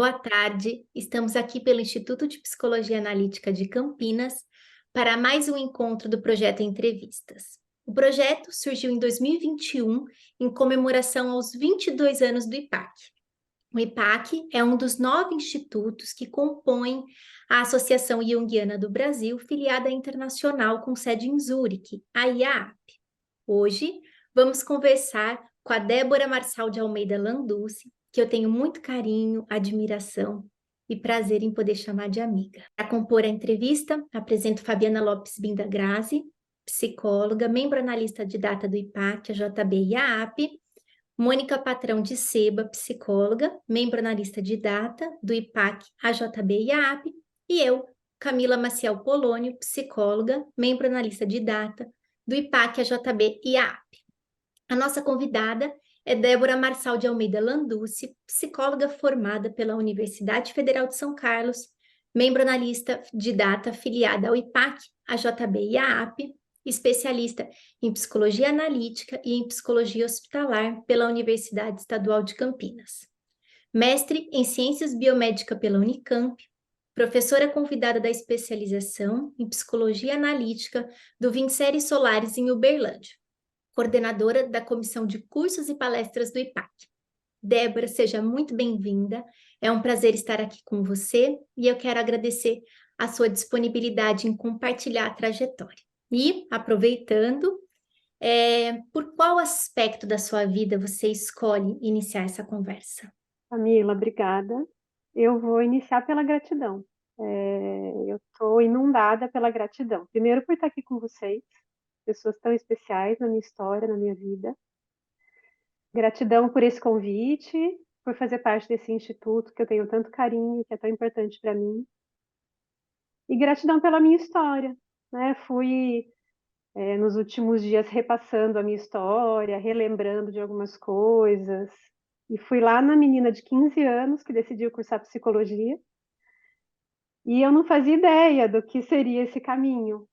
Boa tarde, estamos aqui pelo Instituto de Psicologia Analítica de Campinas para mais um encontro do projeto Entrevistas. O projeto surgiu em 2021 em comemoração aos 22 anos do IPAC. O IPAC é um dos 9 institutos que compõem a Associação Jungiana do Brasil, filiada internacional com sede em Zurique, a IAAP. Hoje vamos conversar com a Débora Marçal de Almeida Landucci, que eu tenho muito carinho, admiração e prazer em poder chamar de amiga. Para compor a entrevista, apresento Fabiana Lopes Binda-Grazi, psicóloga, membro analista de data do IPAC, a JB e a AP, Mônica Patrão de Seba, psicóloga, membro analista de data do IPAC, a JB e a AP, e eu, Camila Maciel Polônio, psicóloga, membro analista de data do IPAC, a JB e a AP. A nossa convidada é Débora Marçal de Almeida Landucci, psicóloga formada pela Universidade Federal de São Carlos, membro analista de data afiliada ao IPAC, a JB e a AP, especialista em psicologia analítica e em psicologia hospitalar pela Universidade Estadual de Campinas. Mestre em ciências biomédicas pela Unicamp, professora convidada da especialização em psicologia analítica do Vincere Solares em Uberlândia, coordenadora da Comissão de Cursos e Palestras do IPAC. Débora, seja muito bem-vinda. É um prazer estar aqui com você e eu quero agradecer a sua disponibilidade em compartilhar a trajetória. E, aproveitando, por qual aspecto da sua vida você escolhe iniciar essa conversa? Camila, obrigada. Eu vou iniciar pela gratidão. Eu estou inundada pela gratidão. Primeiro por estar aqui com vocês, pessoas tão especiais na minha história, na minha vida. Gratidão por esse convite, por fazer parte desse instituto que eu tenho tanto carinho, que é tão importante para mim. E gratidão pela minha história, né? Fui, nos últimos dias, repassando a minha história, relembrando de algumas coisas. E fui lá na menina de 15 anos que decidiu cursar psicologia. E eu não fazia ideia do que seria esse caminho.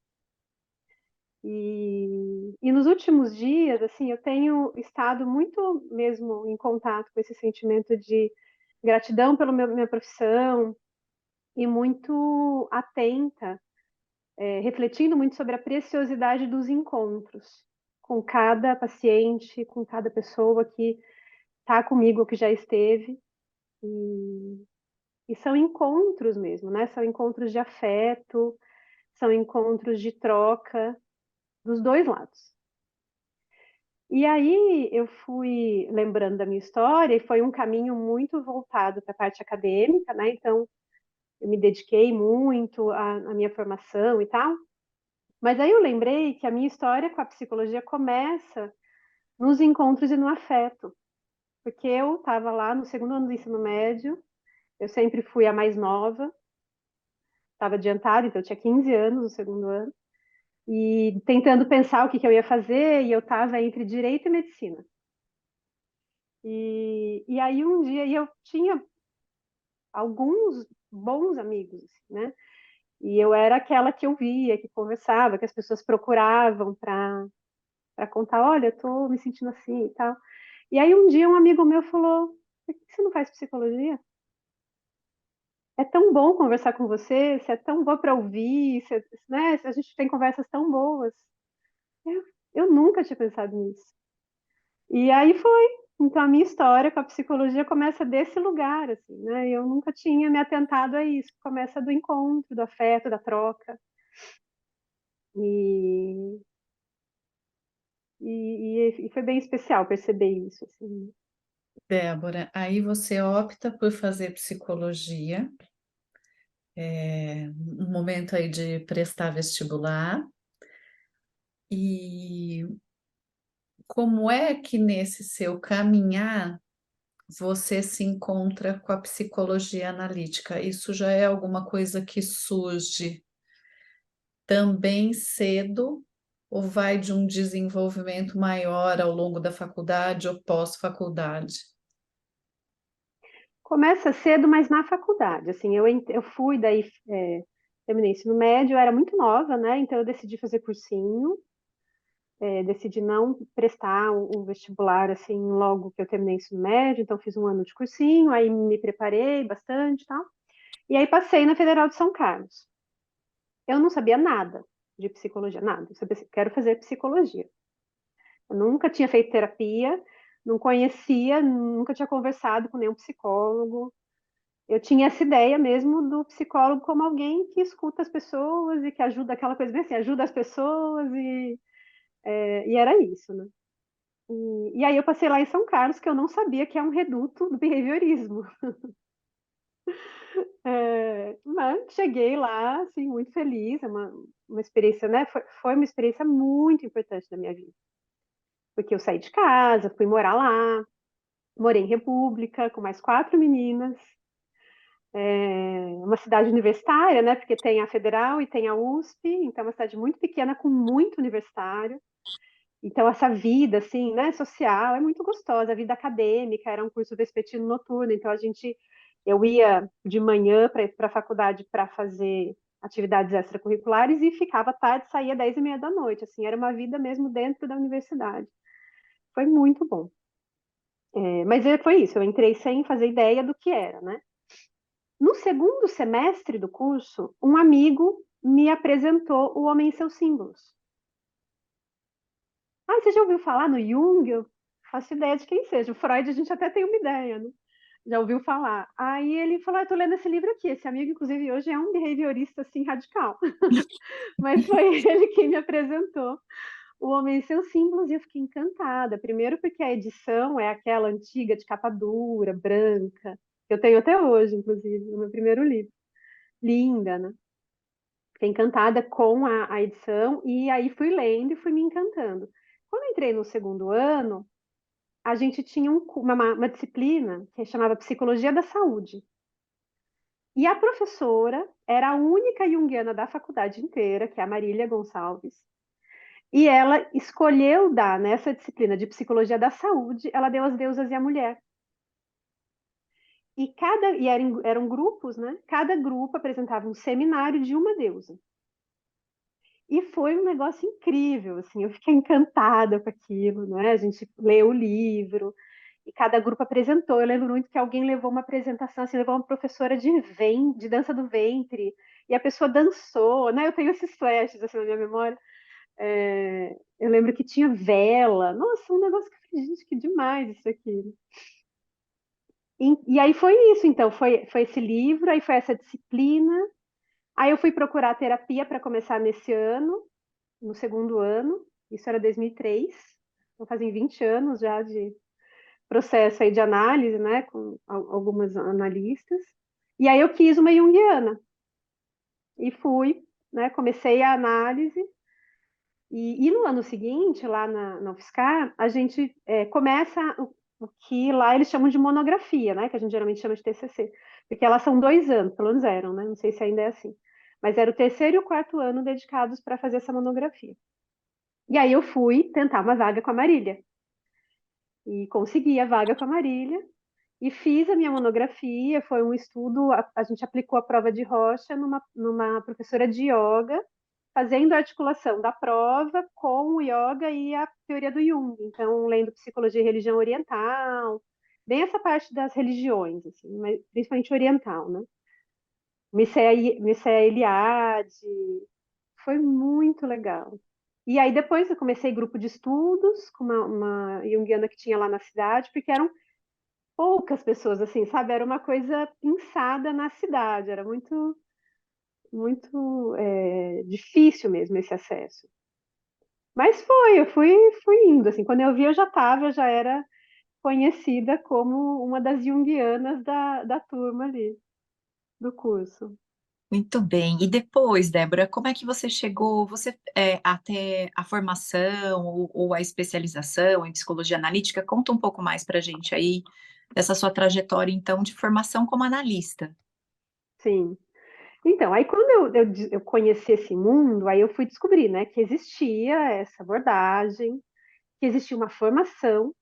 E nos últimos dias, assim, eu tenho estado muito mesmo em contato com esse sentimento de gratidão pela minha profissão e muito atenta, refletindo muito sobre a preciosidade dos encontros com cada paciente, com cada pessoa que está comigo, que já esteve. E são encontros mesmo, né? São encontros de afeto, são encontros de troca dos dois lados. E aí eu fui lembrando da minha história e foi um caminho muito voltado para a parte acadêmica, né? Então eu me dediquei muito à minha formação e tal. Mas aí eu lembrei que a minha história com a psicologia começa nos encontros e no afeto, porque eu estava lá no segundo ano do ensino médio, eu sempre fui a mais nova, estava adiantada, então eu tinha 15 anos no segundo ano, e tentando pensar o que eu ia fazer, e eu estava entre direito e medicina. E aí um dia eu tinha alguns bons amigos, assim, né? E eu era aquela que ouvia, que conversava, que as pessoas procuravam para contar, olha, eu tô me sentindo assim e tal. E aí um dia um amigo meu falou, por que você não faz psicologia? É tão bom conversar com você, você é tão boa para ouvir, você, né? A gente tem conversas tão boas. Eu nunca tinha pensado nisso. E aí foi. Então a minha história com a psicologia começa desse lugar, assim, né? Eu nunca tinha me atentado a isso. Começa do encontro, do afeto, da troca. E, e foi bem especial perceber isso, assim. Débora, aí você opta por fazer psicologia, no momento aí de prestar vestibular, e como é que nesse seu caminhar você se encontra com a psicologia analítica? Isso já é alguma coisa que surge também cedo ou vai de um desenvolvimento maior ao longo da faculdade ou pós-faculdade? Começa cedo, mas na faculdade. Assim, eu fui daí, terminei ensino médio, eu era muito nova, né? Então eu decidi fazer cursinho. decidi não prestar um vestibular assim logo que eu terminei o ensino médio, então fiz um ano de cursinho, aí me preparei bastante e tal. E aí passei na Federal de São Carlos. Eu não sabia nada de psicologia, nada. Eu sabia assim, quero fazer psicologia. Eu nunca tinha feito terapia, não conhecia, nunca tinha conversado com nenhum psicólogo. Eu tinha essa ideia mesmo do psicólogo como alguém que escuta as pessoas e que ajuda, aquela coisa bem assim, ajuda as pessoas e era isso, né? E aí eu passei lá em São Carlos, que eu não sabia que é um reduto do behaviorismo. Mas cheguei lá, assim, muito feliz, é uma experiência, né? Foi uma experiência muito importante na minha vida. Porque eu saí de casa, fui morar lá, morei em República com mais 4 meninas. Uma cidade universitária, né? Porque tem a Federal e tem a USP, então é uma cidade muito pequena com muito universitário. Então essa vida, assim, né, social é muito gostosa. A vida acadêmica era um curso vespertino noturno, então eu ia de manhã para a faculdade para fazer atividades extracurriculares e ficava tarde, saía 10h30 da noite. Assim, era uma vida mesmo dentro da universidade. Foi muito bom. Mas foi isso, eu entrei sem fazer ideia do que era, né? No segundo semestre do curso, um amigo me apresentou O Homem e seus Símbolos. Ah, você já ouviu falar no Jung? Eu faço ideia de quem seja. O Freud a gente até tem uma ideia, né? Já ouviu falar. Aí ele falou, eu tô lendo esse livro aqui. Esse amigo, inclusive, hoje é um behaviorista, assim, radical. Mas foi ele quem me apresentou O Homem e seus Símbolos e eu fiquei encantada. Primeiro porque a edição é aquela antiga de capa dura, branca. Eu tenho até hoje, inclusive, o meu primeiro livro. Linda, né? Fiquei encantada com a edição e aí fui lendo e fui me encantando. Quando entrei no segundo ano, a gente tinha uma disciplina que chamava Psicologia da Saúde. E a professora era a única junguiana da faculdade inteira, que é a Marília Gonçalves. E ela escolheu dar nessa disciplina de Psicologia da Saúde, ela deu as deusas e a mulher. Eram grupos, né? Cada grupo apresentava um seminário de uma deusa. E foi um negócio incrível, assim, eu fiquei encantada com aquilo, né? A gente leu o livro e cada grupo apresentou. Eu lembro muito que alguém levou uma apresentação, assim, levou uma professora de dança do ventre, e a pessoa dançou, né? Eu tenho esses flashes assim na minha memória. Eu lembro que tinha vela, nossa, um negócio que eu falei, gente, que demais isso aqui. E aí foi isso, então, foi esse livro, aí foi essa disciplina. Aí eu fui procurar terapia para começar nesse ano, no segundo ano, isso era 2003, então fazem 20 anos já de processo aí de análise, né, com algumas analistas. E aí eu quis uma junguiana e fui, né, comecei a análise e no ano seguinte, lá na UFSCar, a gente começa o que lá eles chamam de monografia, né, que a gente geralmente chama de TCC, porque elas são 2 anos, pelo menos eram, né, não sei se ainda é assim, mas era o terceiro e o quarto ano dedicados para fazer essa monografia. E aí eu fui tentar uma vaga com a Marília. E consegui a vaga com a Marília. E fiz a minha monografia. Foi um estudo, a gente aplicou a prova de Rocha numa professora de yoga, fazendo a articulação da prova com o yoga e a teoria do Jung. Então, lendo psicologia e religião oriental, bem essa parte das religiões, assim, mas principalmente oriental, né? Mircea Eliade, foi muito legal. E aí depois eu comecei grupo de estudos com uma junguiana que tinha lá na cidade, porque eram poucas pessoas, assim, sabe? Era uma coisa pensada na cidade, era muito, muito difícil mesmo esse acesso. Mas eu fui indo, assim, quando eu vi eu já era conhecida como uma das junguianas da turma ali, do curso. Muito bem. E depois, Débora, como é que você chegou, até a formação ou a especialização em psicologia analítica? Conta um pouco mais para a gente aí dessa sua trajetória, então, de formação como analista. Sim. Então, aí quando eu conheci esse mundo, aí eu fui descobrir, né, que existia essa abordagem, que existia uma formação.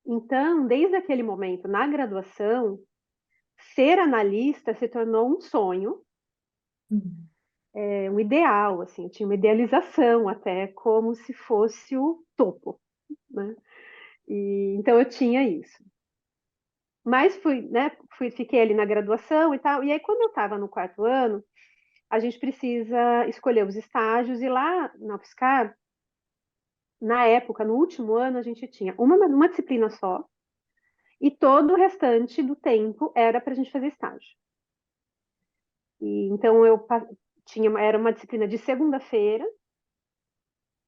Então, desde aquele momento, na graduação, ser analista se tornou um sonho. Uhum. um ideal, assim, eu tinha uma idealização até, como se fosse o topo, né? E, então eu tinha isso. Mas fui, né, fiquei ali na graduação e tal, e aí quando eu estava no 4º ano, a gente precisa escolher os estágios, e lá na UFSCar, na época, no último ano, a gente tinha uma disciplina só, e todo o restante do tempo era para a gente fazer estágio. E, então era uma disciplina de segunda-feira,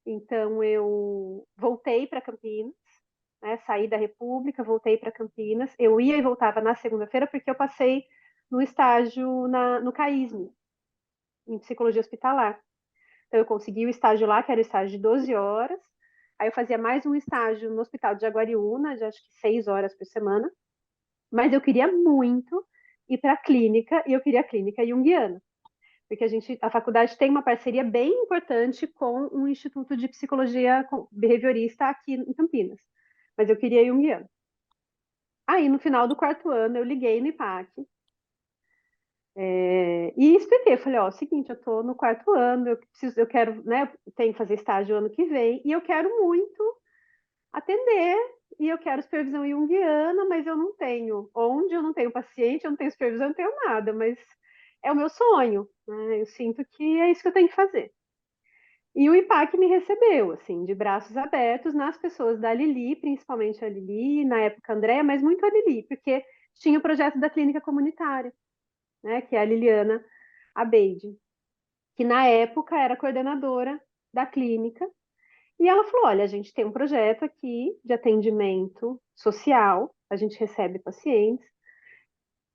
então eu voltei para Campinas, né, saí da República, voltei para Campinas. Eu ia e voltava na segunda-feira porque eu passei no estágio no CAISM, em psicologia hospitalar. Então eu consegui o estágio lá, que era o estágio de 12 horas. Aí eu fazia mais um estágio no Hospital de Jaguariúna, de acho que 6 horas por semana. Mas eu queria muito ir para a clínica, e eu queria a clínica junguiana, porque a faculdade tem uma parceria bem importante com um instituto de psicologia behaviorista aqui em Campinas. Mas eu queria junguiana. Aí, no final do 4º ano, eu liguei no IPAC e expliquei, falei, ó, seguinte, eu tô no 4º ano, eu quero, né, tenho que fazer estágio ano que vem, e eu quero muito atender, e eu quero supervisão junguiana, mas eu não tenho eu não tenho paciente, eu não tenho supervisão, eu não tenho nada, mas é o meu sonho, né? Eu sinto que é isso que eu tenho que fazer. E o IPAC me recebeu, assim, de braços abertos, nas pessoas da Lili, principalmente a Lili, na época a Andréa, mas muito a Lili, porque tinha o projeto da clínica comunitária, né, que é a Liliana Abeide, que na época era coordenadora da clínica, e ela falou, olha, a gente tem um projeto aqui de atendimento social, a gente recebe pacientes,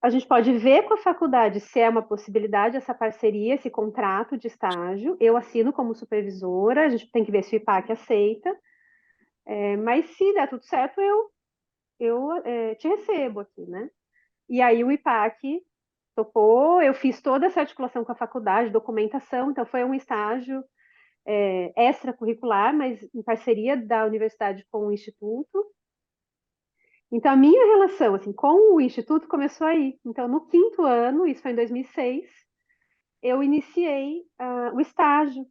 a gente pode ver com a faculdade se é uma possibilidade essa parceria, esse contrato de estágio. Eu assino como supervisora, a gente tem que ver se o IPAC aceita, mas se der tudo certo, eu te recebo aqui, né? E aí o IPAC topou, eu fiz toda essa articulação com a faculdade, documentação, então foi um estágio extracurricular, mas em parceria da universidade com o instituto. Então, a minha relação assim, com o instituto começou aí. Então, no 5º ano, isso foi em 2006, eu iniciei o estágio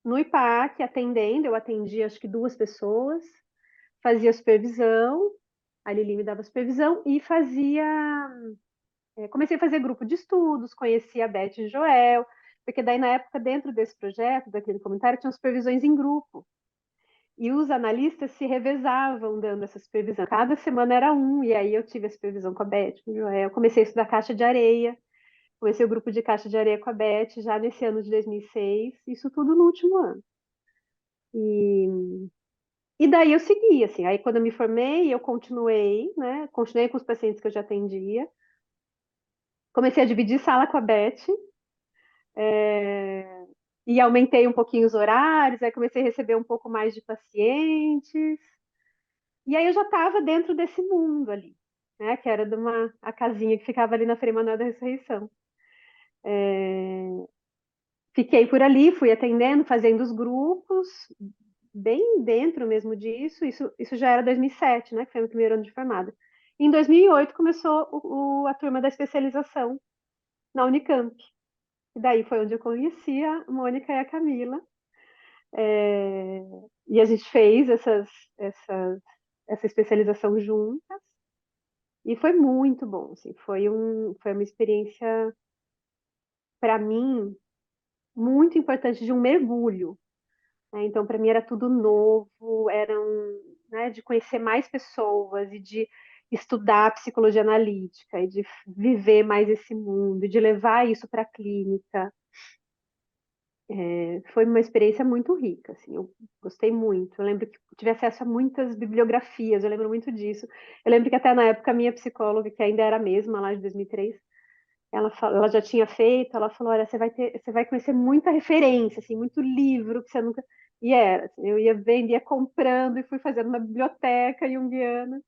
no IPAC, atendendo. Eu atendi acho que 2 pessoas, fazia supervisão, a Lili me dava supervisão, e comecei a fazer grupo de estudos, conheci a Beth e o Joel, porque daí na época, dentro desse projeto, daquele comentário, tinham supervisões em grupo. E os analistas se revezavam dando essa supervisão. Cada semana era um, e aí eu tive a supervisão com a Beth, com o Joel. Eu comecei a estudar caixa de areia, comecei o grupo de caixa de areia com a Beth já nesse ano de 2006, isso tudo no último ano. E daí eu segui, assim, aí quando eu me formei, eu continuei, né, continuei com os pacientes que eu já atendia, comecei a dividir sala com a Beth, e aumentei um pouquinho os horários, aí comecei a receber um pouco mais de pacientes, e aí eu já estava dentro desse mundo ali, né, que era a casinha que ficava ali na Frei Manuel da Ressurreição. Fiquei por ali, fui atendendo, fazendo os grupos, bem dentro mesmo disso. Isso já era 2007, né, que foi o meu primeiro ano de formada. Em 2008 começou a turma da especialização na Unicamp. E daí foi onde eu conheci a Mônica e a Camila. E a gente fez essa especialização juntas. E foi muito bom, assim, foi uma experiência, para mim, muito importante, de um mergulho, né? Então, para mim era tudo novo, né, de conhecer mais pessoas e de estudar psicologia analítica e de viver mais esse mundo e de levar isso para a clínica. Foi uma experiência muito rica, assim, eu gostei muito. Eu lembro que tive acesso a muitas bibliografias, eu lembro muito disso. Eu lembro que até na época a minha psicóloga, que ainda era a mesma, lá de 2003, ela já tinha feito, ela falou, olha, você vai conhecer muita referência, assim, muito livro que você nunca... E era, assim, eu ia vendo, ia comprando e fui fazendo uma biblioteca junguiana.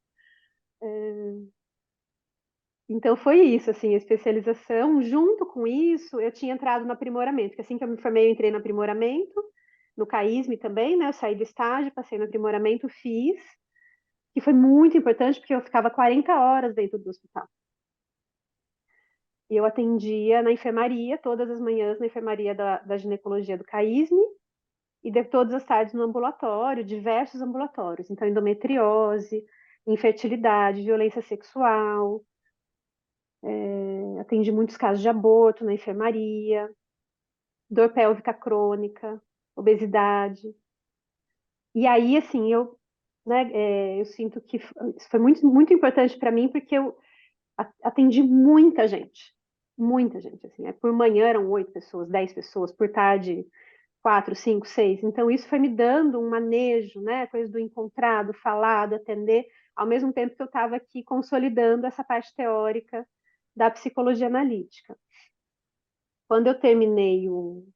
Então foi isso, assim, a especialização. Junto com isso, eu tinha entrado no aprimoramento, que assim que eu me formei, eu entrei no aprimoramento, no CAISM também, né? Eu saí do estágio, passei no aprimoramento, fiz, que foi muito importante, porque eu ficava 40 horas dentro do hospital. E eu atendia na enfermaria, todas as manhãs na enfermaria da ginecologia do CAISM, e de todas as tardes no ambulatório, diversos ambulatórios. Então, endometriose, infertilidade, violência sexual, atendi muitos casos de aborto na enfermaria, dor pélvica crônica, obesidade. E aí, assim, eu sinto que isso foi muito, muito importante para mim, porque eu atendi muita gente, assim, por manhã eram 8 pessoas, 10 pessoas, por tarde 4, 5, 6. Então isso foi me dando um manejo, né, coisa do encontrado, falado, atender, ao mesmo tempo que eu estava aqui consolidando essa parte teórica da psicologia analítica. Quando eu terminei o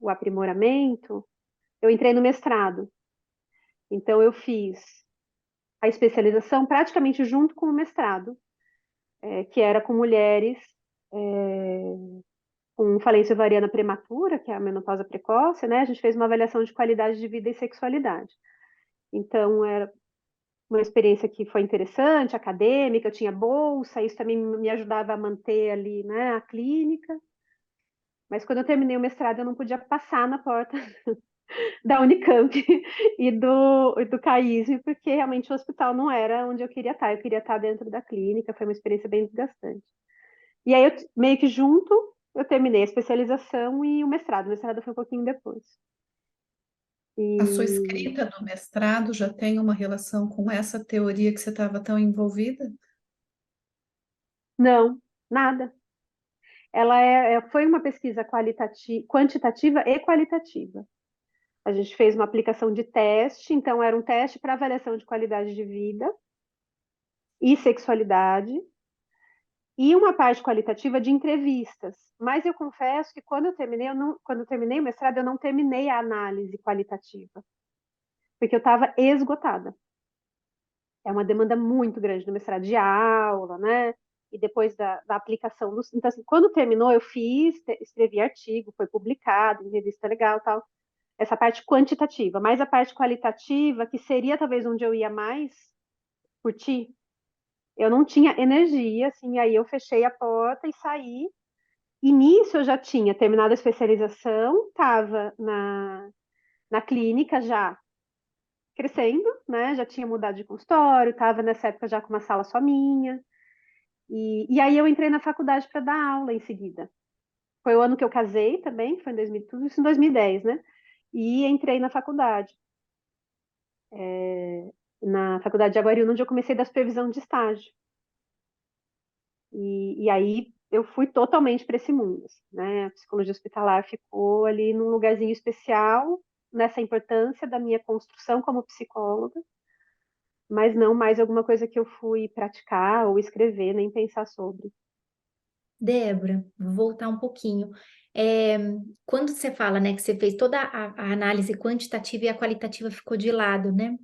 aprimoramento, eu entrei no mestrado. Então eu fiz a especialização praticamente junto com o mestrado, que era com mulheres com falência ovariana prematura, que é a menopausa precoce, né? A gente fez uma avaliação de qualidade de vida e sexualidade. Então, era uma experiência que foi interessante, acadêmica, eu tinha bolsa, isso também me ajudava a manter ali, né, a clínica. Mas quando eu terminei o mestrado, eu não podia passar na porta da Unicamp e do CAISM, porque realmente o hospital não era onde eu queria estar dentro da clínica, foi uma experiência bem desgastante. E aí, meio que junto, eu terminei a especialização e o mestrado. O mestrado foi um pouquinho depois. A sua E escrita do mestrado já tem uma relação com essa teoria que você estava tão envolvida? não, nada. Ela foi uma pesquisa quantitativa e qualitativa. A gente fez uma aplicação de teste, então era um teste para avaliação de qualidade de vida e sexualidade, e uma parte qualitativa de entrevistas. Mas eu confesso que quando eu terminei o mestrado, eu não terminei a análise qualitativa, porque eu estava esgotada. É uma demanda muito grande no mestrado de aula, né? E depois da aplicação. Então, assim, quando terminou, eu escrevi artigo, foi publicado em revista legal, tal. Essa parte quantitativa, mas a parte qualitativa, que seria talvez onde eu ia mais curtir, eu não tinha energia, assim, aí eu fechei a porta e saí. E nisso eu já tinha terminado a especialização, estava na clínica já crescendo, né? Já tinha mudado de consultório, estava nessa época já com uma sala só minha. E aí eu entrei na faculdade para dar aula em seguida. Foi o ano que eu casei também, foi em 2000, tudo isso em 2010, né? E entrei na faculdade, na faculdade de Aguariúna, onde eu comecei da supervisão de estágio. E aí eu fui totalmente para esse mundo, assim, né? A psicologia hospitalar ficou ali num lugarzinho especial, nessa importância da minha construção como psicóloga, mas não mais alguma coisa que eu fui praticar ou escrever, nem pensar sobre. Débora, vou voltar um pouquinho. É, quando você fala, né, que você fez toda a análise quantitativa e a qualitativa ficou de lado, né?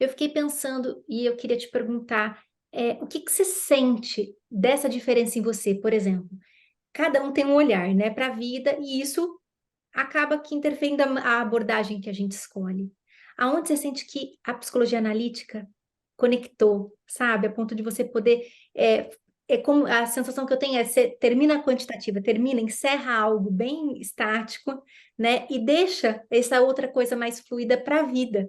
Eu fiquei pensando e eu queria te perguntar, o que que você sente dessa diferença em você, por exemplo? Cada um tem um olhar, né, para a vida e isso acaba que interferindo a abordagem que a gente escolhe. Aonde você sente que a psicologia analítica conectou, sabe? A ponto de você poder. É como a sensação que eu tenho você termina a quantitativa, termina, encerra algo bem estático, né? E deixa essa outra coisa mais fluida para a vida,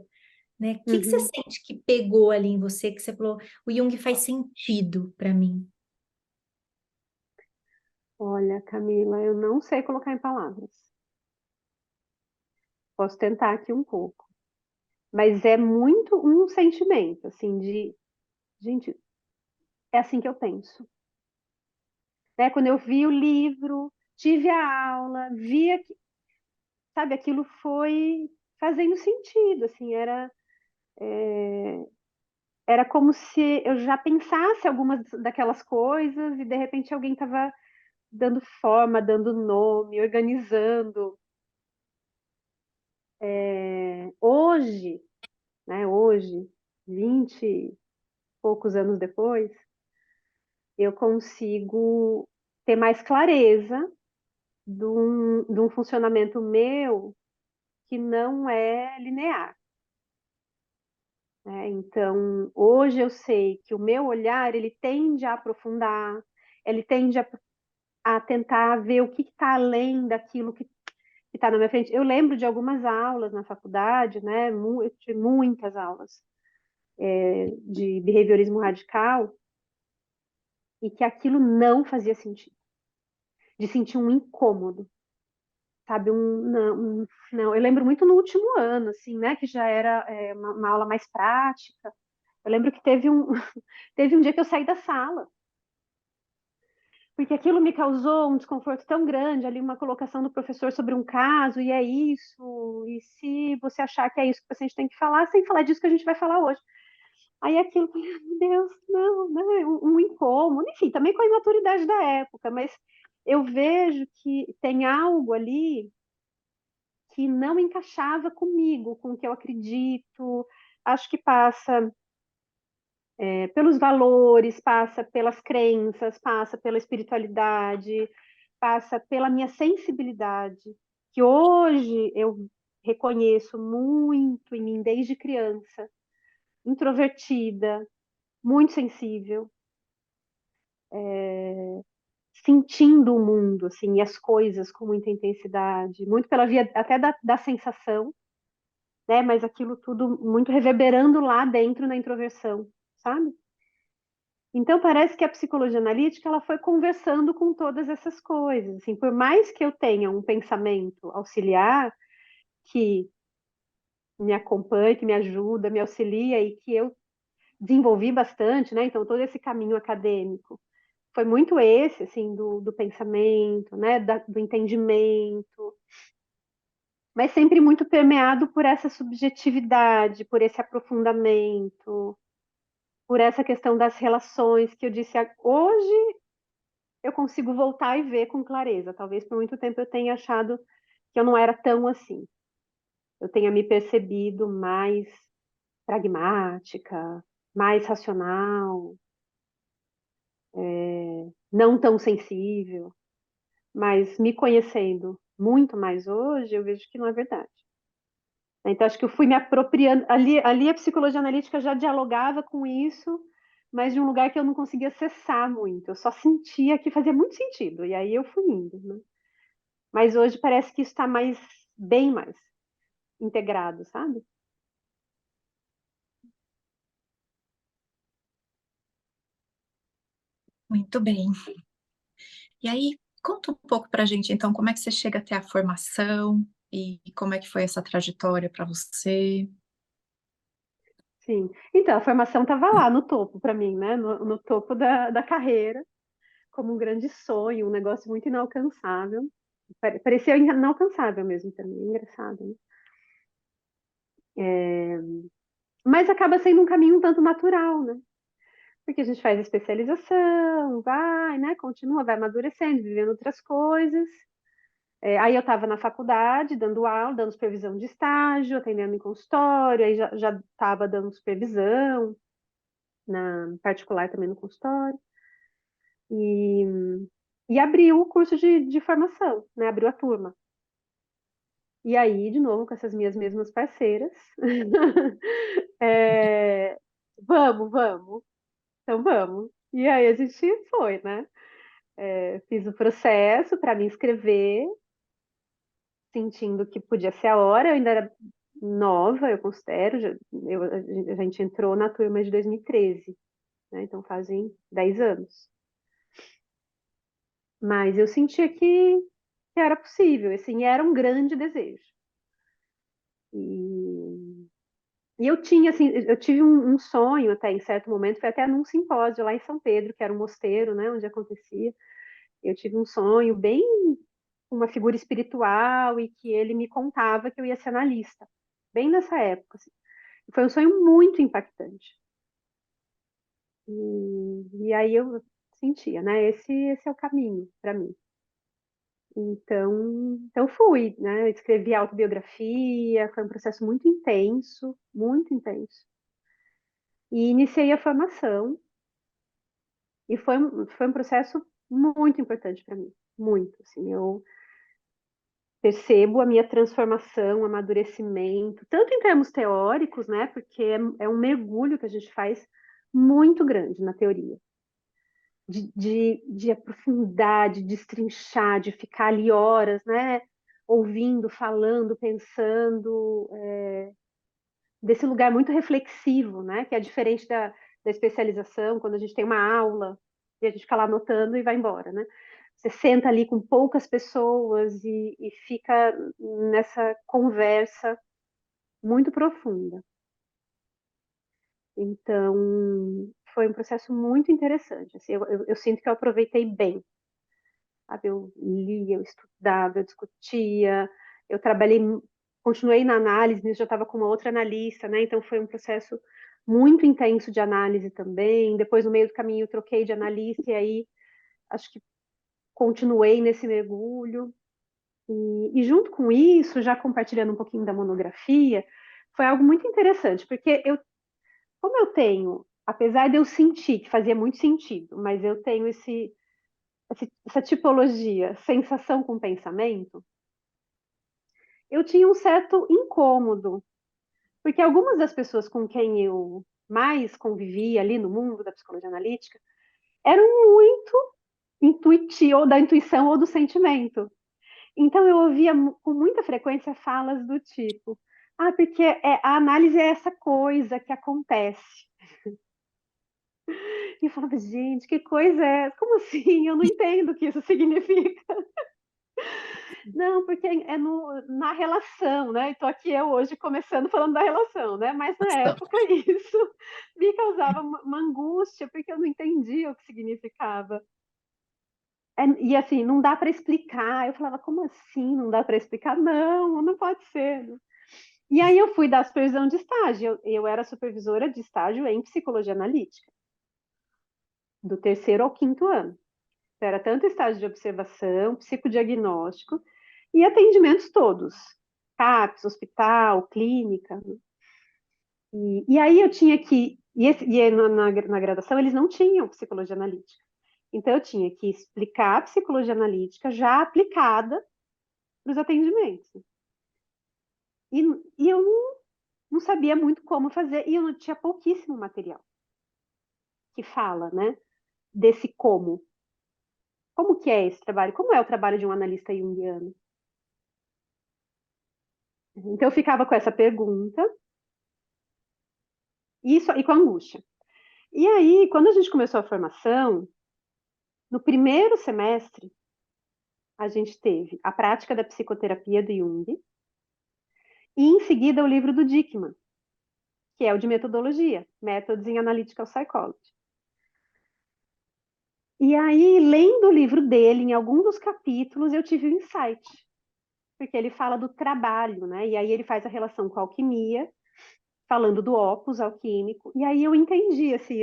né? O que que você Uhum. sente que pegou ali em você, que você falou, o Jung faz sentido para mim? Olha, Camila, eu não sei colocar em palavras. Posso tentar aqui um pouco. Mas é muito um sentimento, assim, gente, é assim que eu penso. Né? Quando eu vi o livro, tive a aula, sabe, aquilo foi fazendo sentido, assim, era como se eu já pensasse algumas daquelas coisas e de repente alguém estava dando forma, dando nome, organizando. Hoje, né, hoje, 20 e poucos anos depois, eu consigo ter mais clareza de um funcionamento meu que não é linear, né? Então, hoje eu sei que o meu olhar, ele tende a aprofundar, ele tende a tentar ver o que está além daquilo que está na minha frente. Eu lembro de algumas aulas na faculdade, né? Eu tive muitas aulas de behaviorismo radical, e que aquilo não fazia sentido, de sentir um incômodo, sabe? Não. Eu lembro muito no último ano, assim, né? Que já era uma aula mais prática. Eu lembro que teve um dia que eu saí da sala, porque aquilo me causou um desconforto tão grande, ali uma colocação do professor sobre um caso, e é isso, e se você achar que é isso que o paciente tem que falar, sem falar disso que a gente vai falar hoje. Aí aquilo, meu Deus, não, não, um incômodo, enfim, também com a imaturidade da época, mas eu vejo que tem algo ali que não encaixava comigo, com o que eu acredito, acho que passa pelos valores, passa pelas crenças, passa pela espiritualidade, passa pela minha sensibilidade, que hoje eu reconheço muito em mim desde criança, introvertida, muito sensível, sentindo o mundo, assim, e as coisas com muita intensidade, muito pela via até da sensação, né? Mas aquilo tudo muito reverberando lá dentro na introversão, sabe? Então parece que a psicologia analítica ela foi conversando com todas essas coisas, assim, por mais que eu tenha um pensamento auxiliar que me acompanha, que me ajuda, me auxilia e que eu desenvolvi bastante, né? Então todo esse caminho acadêmico foi muito esse, assim, do pensamento, né, do entendimento, mas sempre muito permeado por essa subjetividade, por esse aprofundamento, por essa questão das relações que eu disse, hoje eu consigo voltar e ver com clareza. Talvez por muito tempo eu tenha achado que eu não era tão assim. Eu tenha me percebido mais pragmática, mais racional, não tão sensível. Mas me conhecendo muito mais hoje, eu vejo que não é verdade. Então, acho que eu fui me apropriando. Ali a psicologia analítica já dialogava com isso, mas de um lugar que eu não conseguia acessar muito. Eu só sentia que fazia muito sentido, e aí eu fui indo, né? Mas hoje parece que isso está bem mais integrado, sabe? Muito bem. E aí, conta um pouco para a gente, então, como é que você chega até a formação e como é que foi essa trajetória para você? Sim. Então, a formação estava lá no topo para mim, né? No topo da carreira, como um grande sonho, um negócio muito inalcançável. Parecia inalcançável mesmo também, engraçado, né? Mas acaba sendo um caminho um tanto natural, né? Porque a gente faz a especialização, vai, né? Continua, vai amadurecendo, vivendo outras coisas. Aí eu estava na faculdade, dando aula, dando supervisão de estágio, atendendo em consultório, aí já estava dando supervisão, na particular também no consultório. E, e abriu o curso de formação, né? Abriu a turma. E aí, de novo, com essas minhas mesmas parceiras, é, vamos, então vamos. E aí a gente foi, né? Fiz o processo para me inscrever, sentindo que podia ser a hora, eu ainda era nova, eu considero, a gente entrou na turma de 2013, né? Então fazem 10 anos. Mas eu sentia que era possível, assim, era um grande desejo. E, e eu tinha, assim, eu tive um sonho até em certo momento, foi até num simpósio lá em São Pedro, que era um mosteiro, né, onde acontecia. Eu tive um sonho bem uma figura espiritual e que ele me contava que eu ia ser analista, bem nessa época. Assim. Foi um sonho muito impactante. E aí eu sentia, né? Esse é o caminho para mim. Então fui, né? Eu escrevi autobiografia, foi um processo muito intenso, muito intenso. E iniciei a formação, e foi um processo muito importante para mim, muito, assim, eu percebo a minha transformação, amadurecimento, tanto em termos teóricos, né, porque é um mergulho que a gente faz muito grande na teoria. de aprofundar, de destrinchar, de ficar ali horas, né? Ouvindo, falando, pensando, desse lugar muito reflexivo, né? Que é diferente da especialização, quando a gente tem uma aula e a gente fica lá anotando e vai embora, né? Você senta ali com poucas pessoas e fica nessa conversa muito profunda. Então, foi um processo muito interessante. Assim, eu sinto que eu aproveitei bem. Sabe? Eu lia, eu estudava, eu discutia, eu trabalhei, continuei na análise, mas já estava com uma outra analista, né? Então foi um processo muito intenso de análise também. Depois, no meio do caminho, eu troquei de analista e aí acho que continuei nesse mergulho. E junto com isso, já compartilhando um pouquinho da monografia, foi algo muito interessante, porque como eu tenho, apesar de eu sentir que fazia muito sentido, mas eu tenho essa tipologia, sensação com pensamento, eu tinha um certo incômodo, porque algumas das pessoas com quem eu mais convivia ali no mundo da psicologia analítica eram muito intuitivas, ou da intuição ou do sentimento. Então eu ouvia com muita frequência falas do tipo: ah, porque a análise é essa coisa que acontece. E eu falava, gente, que coisa é essa? Como assim? Eu não entendo o que isso significa. Não, porque na relação, né? Estou aqui eu hoje começando falando da relação, né? Mas na Então, época isso me causava uma angústia, porque eu não entendia o que significava. E assim, não dá para explicar. Eu falava, como assim não dá para explicar? Não, não pode ser. E aí eu fui dar supervisão de estágio. Eu era supervisora de estágio em psicologia analítica, do terceiro ao quinto ano. Era tanto estágio de observação, psicodiagnóstico e atendimentos todos. CAPS, hospital, clínica. E aí eu tinha que... na graduação eles não tinham psicologia analítica. Então eu tinha que explicar a psicologia analítica já aplicada para os atendimentos. E eu não sabia muito como fazer, e eu não tinha pouquíssimo material que fala, né, desse como. Como que é esse trabalho? Como é o trabalho de um analista junguiano? Então eu ficava com essa pergunta e com a angústia. E aí, quando a gente começou a formação, no primeiro semestre, a gente teve a prática da psicoterapia do Jung e, em seguida, o livro do Dickmann, que é o de metodologia, Methods in Analytical Psychology. E aí, lendo o livro dele, em algum dos capítulos, eu tive um insight, porque ele fala do trabalho, né? E aí ele faz a relação com a alquimia, falando do opus alquímico, e aí eu entendi, assim,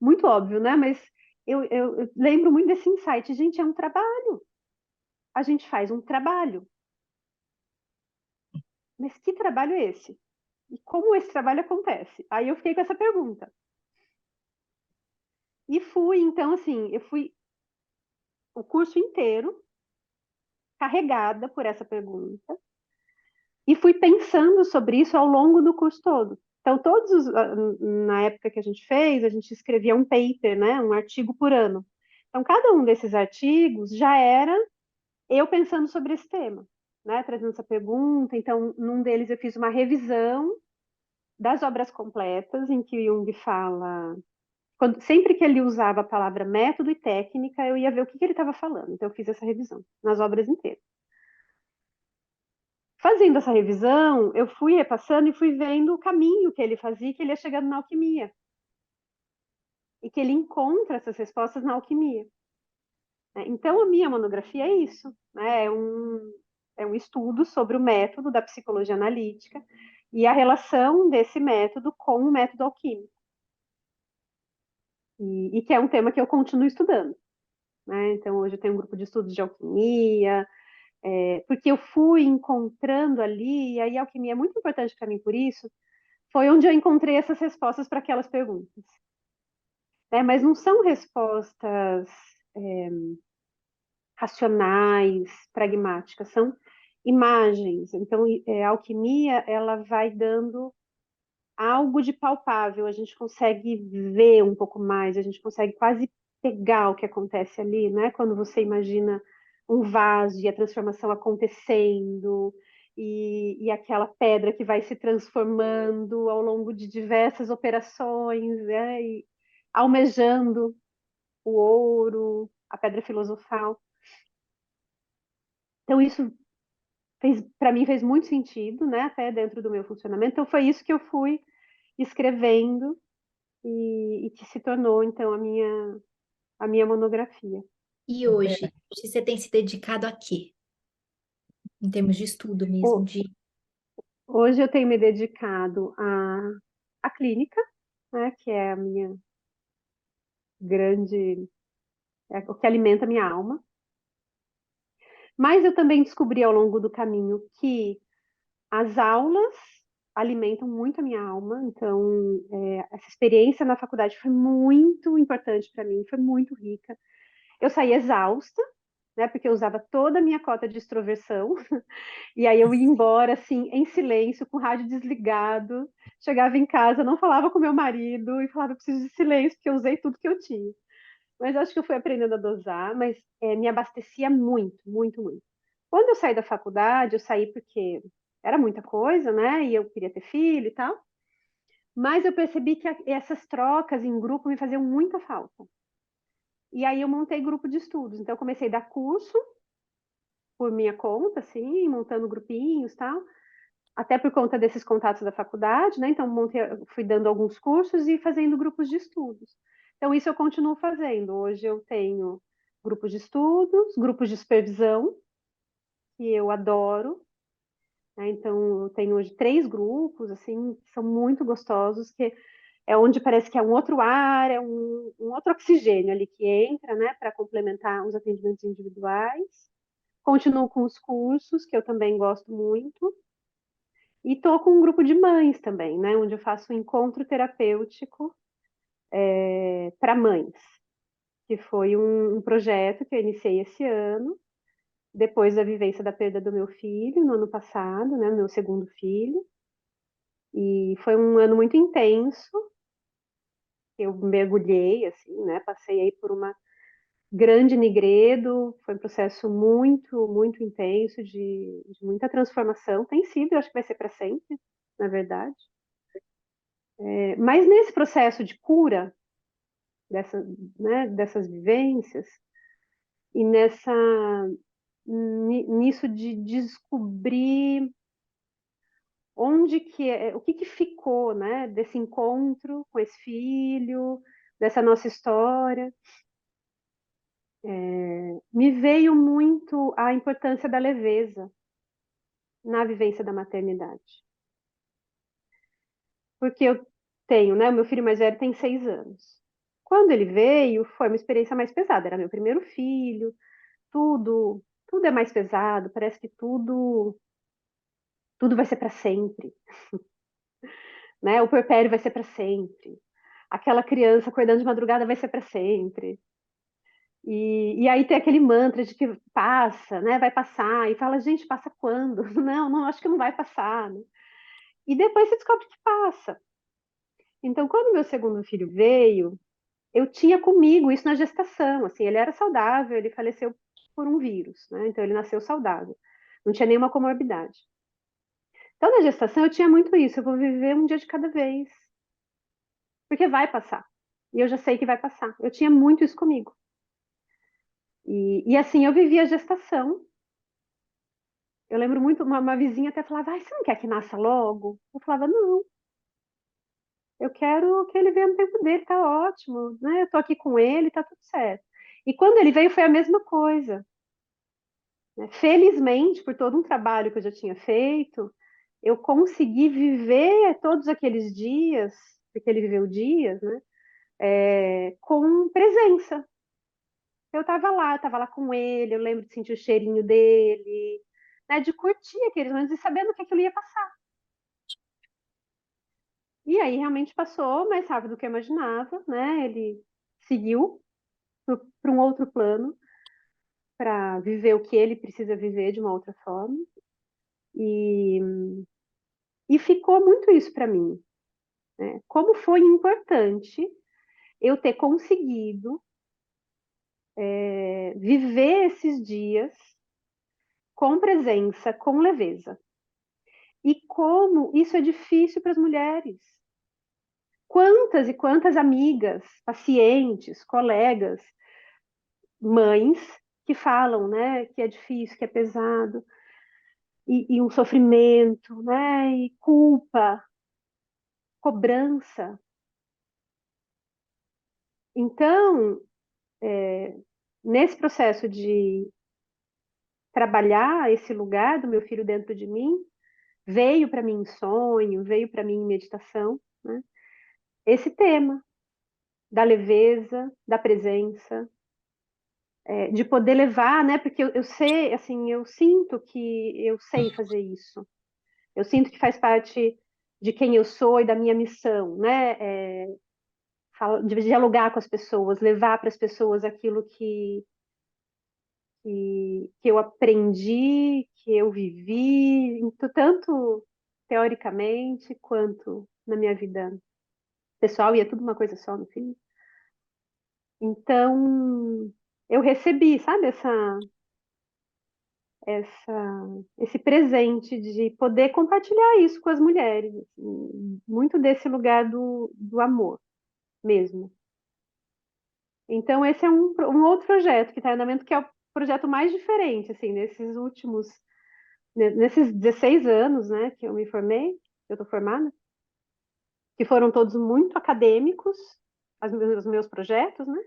muito óbvio, né? Mas eu lembro muito desse insight, gente, é um trabalho. A gente faz um trabalho. Mas que trabalho é esse? E como esse trabalho acontece? Aí eu fiquei com essa pergunta. E fui, então, assim, eu fui o curso inteiro carregada por essa pergunta e fui pensando sobre isso ao longo do curso todo. Então, na época que a gente escrevia um paper, né, um artigo por ano. Então, cada um desses artigos já era eu pensando sobre esse tema, né, trazendo essa pergunta. Então, num deles eu fiz uma revisão das obras completas, em que o Jung fala... sempre que ele usava a palavra método e técnica, eu ia ver o que ele estava falando. Então, eu fiz essa revisão nas obras inteiras. Fazendo essa revisão, eu fui repassando e fui vendo o caminho que ele fazia, que ele ia chegando na alquimia. E que ele encontra essas respostas na alquimia. Então, a minha monografia é isso. Né? É um estudo sobre o método da psicologia analítica e a relação desse método com o método alquímico. E que é um tema que eu continuo estudando. Né? Então, hoje eu tenho um grupo de estudos de alquimia, porque eu fui encontrando ali, e aí a alquimia é muito importante para mim por isso, foi onde eu encontrei essas respostas para aquelas perguntas. Mas não são respostas racionais, pragmáticas, são imagens. Então, a alquimia, ela vai dando algo de palpável, a gente consegue ver um pouco mais, a gente consegue quase pegar o que acontece ali, né? Quando você imagina um vaso e a transformação acontecendo, e aquela pedra que vai se transformando ao longo de diversas operações, né? E almejando o ouro, a pedra filosofal. Então, isso para mim fez muito sentido, né? Até dentro do meu funcionamento. Então, foi isso que eu fui escrevendo e que se tornou, então, a minha monografia. E hoje você tem se dedicado a quê? Em termos de estudo mesmo, O- de... Hoje eu tenho me dedicado à clínica, né? Que é a minha grande, é o que alimenta a minha alma. Mas eu também descobri ao longo do caminho que as aulas alimentam muito a minha alma, então essa experiência na faculdade foi muito importante para mim, foi muito rica. Eu saí exausta, né, porque eu usava toda a minha cota de extroversão, e aí eu ia embora, assim, em silêncio, com o rádio desligado, chegava em casa, não falava com meu marido, e falava, preciso de silêncio, porque eu usei tudo que eu tinha. Mas acho que eu fui aprendendo a dosar, mas me abastecia muito, muito, muito. Quando eu saí da faculdade, eu saí porque era muita coisa, né? E eu queria ter filho e tal. Mas eu percebi que essas trocas em grupo me faziam muita falta. E aí eu montei grupo de estudos. Então eu comecei a dar curso por minha conta, assim, montando grupinhos e tal. Até por conta desses contatos da faculdade, né? Então fui dando alguns cursos e fazendo grupos de estudos. Então isso eu continuo fazendo. Hoje eu tenho grupos de estudos, grupos de supervisão, que eu adoro, né? Então, eu tenho hoje 3 grupos, assim, que são muito gostosos, que é onde parece que é um outro ar, é um outro oxigênio ali que entra, né, para complementar os atendimentos individuais. Continuo com os cursos, que eu também gosto muito. E estou com um grupo de mães também, né, onde eu faço um encontro terapêutico para mães, que foi um projeto que eu iniciei esse ano, depois da vivência da perda do meu filho, no ano passado, né, meu segundo filho. E foi um ano muito intenso. Eu mergulhei, assim, né? Passei aí por uma grande nigredo. Foi um processo muito, muito intenso, de muita transformação. Tem sido, eu acho que vai ser para sempre, na verdade. Mas nesse processo de cura dessa, né, dessas vivências e nisso de descobrir o que que ficou, né, desse encontro com esse filho, dessa nossa história, me veio muito a importância da leveza na vivência da maternidade. Porque eu tenho, né, o meu filho mais velho tem 6 anos. Quando ele veio, foi uma experiência mais pesada. Era meu primeiro filho, tudo é mais pesado. Parece que tudo vai ser para sempre, né? O puerpério vai ser para sempre. Aquela criança acordando de madrugada vai ser para sempre. E aí tem aquele mantra de que passa, né? Vai passar. E fala, gente, passa quando? Não, não, acho que não vai passar, né? E depois você descobre que passa. Então, quando meu segundo filho veio, eu tinha comigo isso na gestação. Assim, ele era saudável, ele faleceu por um vírus, né? Então, ele nasceu saudável. Não tinha nenhuma comorbidade. Então, na gestação, eu tinha muito isso. Eu vou viver um dia de cada vez. Porque vai passar. E eu já sei que vai passar. Eu tinha muito isso comigo. E assim, eu vivia a gestação. Eu lembro muito, uma vizinha até falava, ai, você não quer que nasça logo? Eu falava, não, eu quero que ele venha no tempo dele, tá ótimo, né? Eu tô aqui com ele, tá tudo certo. E quando ele veio foi a mesma coisa, né? Felizmente, por todo um trabalho que eu já tinha feito, eu consegui viver todos aqueles dias, porque ele viveu dias, né? Com presença. Eu estava lá com ele, eu lembro de sentir o cheirinho dele, né? De curtir aqueles momentos e sabendo que aquilo ia passar. E aí realmente passou mais rápido do que eu imaginava, né? Ele seguiu para um outro plano, para viver o que ele precisa viver de uma outra forma. E, e ficou muito isso para mim, né? Como foi importante eu ter conseguido viver esses dias com presença, com leveza. E como isso é difícil para as mulheres. Quantas e quantas amigas, pacientes, colegas, mães que falam, né, que é difícil, que é pesado, e um sofrimento, né, e culpa, cobrança. Então, nesse processo de trabalhar esse lugar do meu filho dentro de mim, veio para mim em sonho, veio para mim em meditação, né, esse tema da leveza, da presença, de poder levar, né? Porque eu sei, assim, eu sinto que eu sei fazer isso. Eu sinto que faz parte de quem eu sou e da minha missão, né? De dialogar com as pessoas, levar para as pessoas aquilo que eu aprendi, que eu vivi, tanto teoricamente quanto na minha vida pessoal, e é tudo uma coisa só, no fim. Então, eu recebi, sabe, esse presente de poder compartilhar isso com as mulheres, assim, muito desse lugar do amor mesmo. Então, esse é um outro projeto que está em andamento, que é o projeto mais diferente, assim, nesses 16 anos, né, que eu me formei, que eu estou formada, que foram todos muito acadêmicos, os meus projetos, né,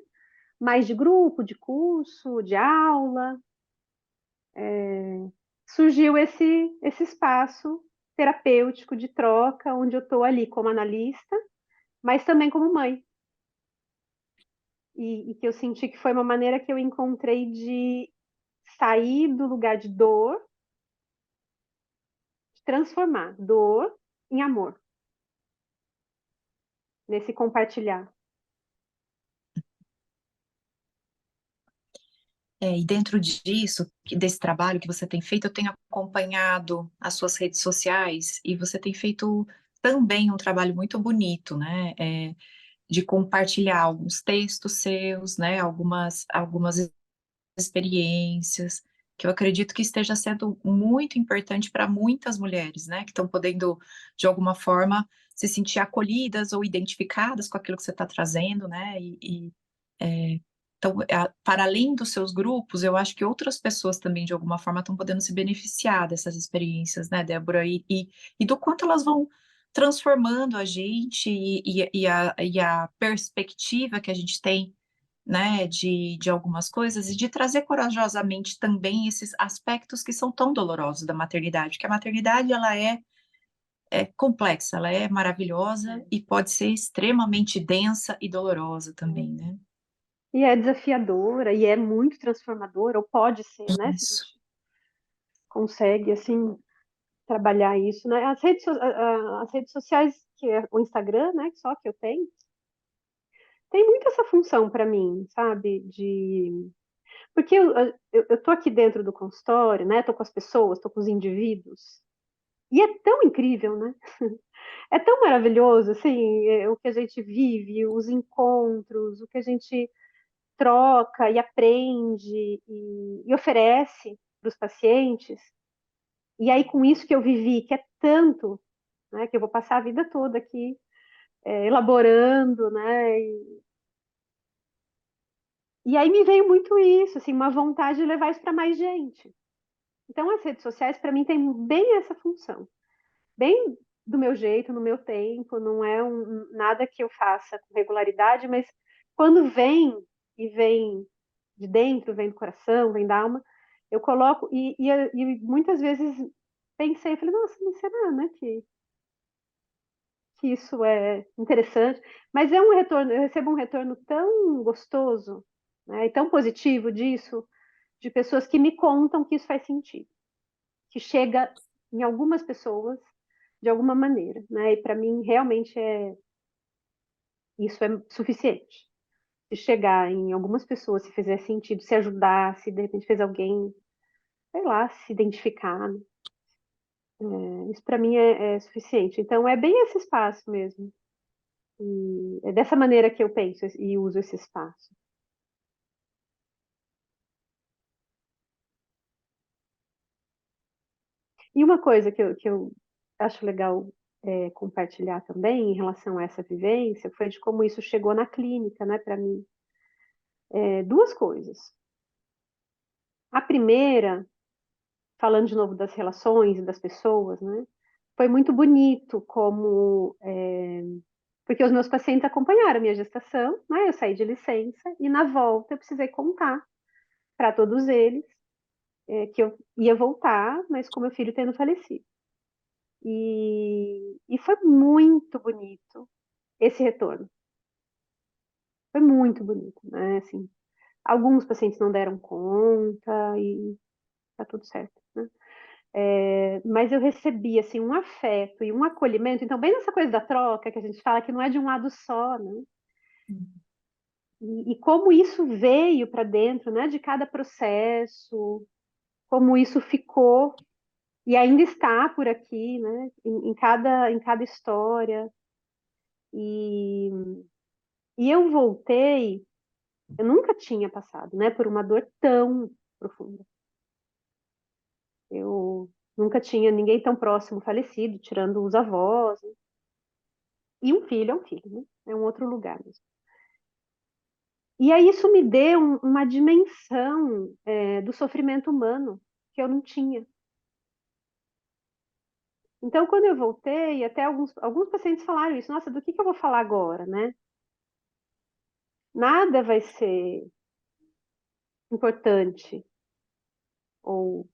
mais de grupo, de curso, de aula, surgiu esse espaço terapêutico de troca, onde eu estou ali como analista, mas também como mãe. E que eu senti que foi uma maneira que eu encontrei de sair do lugar de dor, de transformar dor em amor, nesse compartilhar. E dentro disso, desse trabalho que você tem feito, eu tenho acompanhado as suas redes sociais e você tem feito também um trabalho muito bonito, né? De compartilhar alguns textos seus, né? Algumas experiências, que eu acredito que esteja sendo muito importante para muitas mulheres, né? Que estão podendo, de alguma forma, se sentir acolhidas ou identificadas com aquilo que você está trazendo, né? Então, para além dos seus grupos, eu acho que outras pessoas também, de alguma forma, estão podendo se beneficiar dessas experiências, né, Débora? E do quanto elas vão transformando a gente e a perspectiva que a gente tem, né, de algumas coisas e de trazer corajosamente também esses aspectos que são tão dolorosos da maternidade, porque a maternidade, ela é complexa, ela é maravilhosa e pode ser extremamente densa e dolorosa também, né? E é desafiadora, e é muito transformadora, ou pode ser, né? Se a Isso. gente consegue, assim, trabalhar isso, né? As redes sociais, que é o Instagram, né? Só que eu tenho, tem muito essa função para mim, sabe? Porque eu tô aqui dentro do consultório, né? Tô com as pessoas, tô com os indivíduos, e é tão incrível, né? É tão maravilhoso, assim, o que a gente vive, os encontros, o que a gente troca e aprende e oferece para os pacientes. E aí, com isso que eu vivi, que é tanto, né, que eu vou passar a vida toda aqui elaborando, né? E aí me veio muito isso, assim, uma vontade de levar isso para mais gente. Então, as redes sociais, para mim, tem bem essa função. Bem do meu jeito, no meu tempo, não é nada que eu faça com regularidade, mas quando vem, e vem de dentro, vem do coração, vem da alma, eu coloco, e muitas vezes pensei, falei, nossa, mas será, né, que isso é interessante? Mas é um retorno, eu recebo um retorno tão gostoso, né, e tão positivo disso, de pessoas que me contam que isso faz sentido, que chega em algumas pessoas de alguma maneira, né? E para mim realmente isso é suficiente. Se chegar em algumas pessoas, se fizer sentido, se ajudar, se de repente fez alguém, sei lá, se identificar, né? Isso para mim é suficiente. Então é bem esse espaço mesmo. E é dessa maneira que eu penso e uso esse espaço. E uma coisa que eu acho legal compartilhar também em relação a essa vivência foi de como isso chegou na clínica, né, para mim. Duas coisas. A primeira, falando de novo das relações e das pessoas, né, foi muito bonito como porque os meus pacientes acompanharam a minha gestação, né, eu saí de licença e na volta eu precisei contar para todos eles que eu ia voltar, mas com meu filho tendo falecido. E foi muito bonito esse retorno. Foi muito bonito, né? Assim, alguns pacientes não deram conta e tá tudo certo, né? Mas eu recebi, assim, um afeto e um acolhimento. Então, bem nessa coisa da troca que a gente fala que não é de um lado só, né? E como isso veio para dentro, né? De cada processo, como isso ficou e ainda está por aqui, né? Em cada história. E, e eu voltei, eu nunca tinha passado, né, por uma dor tão profunda. Eu nunca tinha ninguém tão próximo falecido, tirando os avós, né? E um filho é um filho, né? É um outro lugar mesmo. E aí isso me deu uma dimensão do sofrimento humano que eu não tinha. Então, quando eu voltei, até alguns pacientes falaram isso. Nossa, do que eu vou falar agora, né? Nada vai ser importante ou